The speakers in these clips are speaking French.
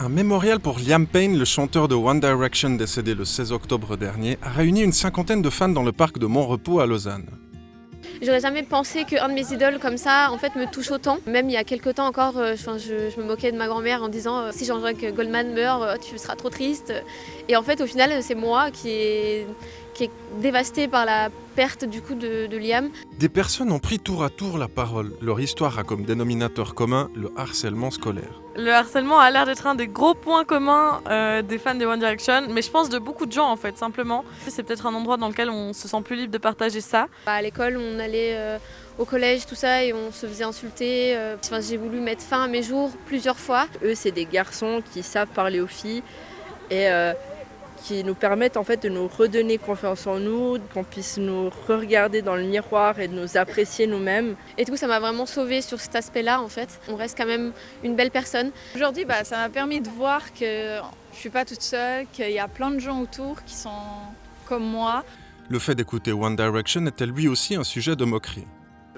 Un mémorial pour Liam Payne, le chanteur de One Direction décédé le 16 octobre dernier, a réuni une cinquantaine de fans dans le parc de Montrepos à Lausanne. J'aurais jamais pensé qu'un de mes idoles comme ça, en fait, me touche autant. Même il y a quelques temps encore, je me moquais de ma grand-mère en disant si Jean-Jacques Goldman meurt, tu seras trop triste. Et en fait, au final, c'est moi qui est dévastée par la perte du coup de Liam. Des personnes ont pris tour à tour la parole. Leur histoire a comme dénominateur commun le harcèlement scolaire. Le harcèlement a l'air d'être un des gros points communs des fans de One Direction, mais je pense de beaucoup de gens en fait, simplement. C'est peut-être un endroit dans lequel on se sent plus libre de partager ça. À l'école, on allait au collège, tout ça, et on se faisait insulter. J'ai voulu mettre fin à mes jours plusieurs fois. Eux, c'est des garçons qui savent parler aux filles et qui nous permettent en fait de nous redonner confiance en nous, qu'on puisse nous regarder dans le miroir et de nous apprécier nous-mêmes. Et du coup, ça m'a vraiment sauvée sur cet aspect-là, en fait. On reste quand même une belle personne. Aujourd'hui, ça m'a permis de voir que je ne suis pas toute seule, qu'il y a plein de gens autour qui sont comme moi. Le fait d'écouter One Direction était lui aussi un sujet de moquerie.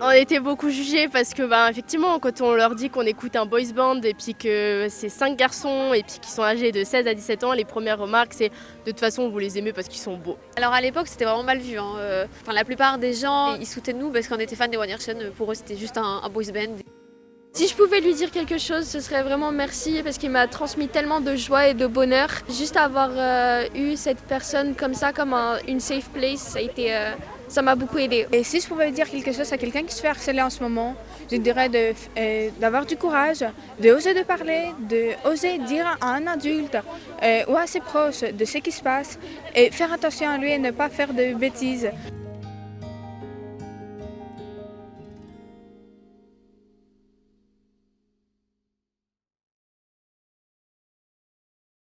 On a été beaucoup jugés parce que effectivement quand on leur dit qu'on écoute un boys band et puis que c'est 5 garçons et puis qui sont âgés de 16 à 17 ans, les premières remarques c'est de toute façon vous les aimez parce qu'ils sont beaux. Alors à l'époque c'était vraiment mal vu. La plupart des gens ils soutenaient nous parce qu'on était fans des One Direction. Pour eux c'était juste un boys band. Si je pouvais lui dire quelque chose, ce serait vraiment merci parce qu'il m'a transmis tellement de joie et de bonheur. Juste avoir eu cette personne comme ça, comme une safe place, ça m'a beaucoup aidé. Et si je pouvais dire quelque chose à quelqu'un qui se fait harceler en ce moment, je dirais d'avoir du courage, d'oser de parler, d'oser dire à un adulte ou à ses proches de ce qui se passe et faire attention à lui et ne pas faire de bêtises.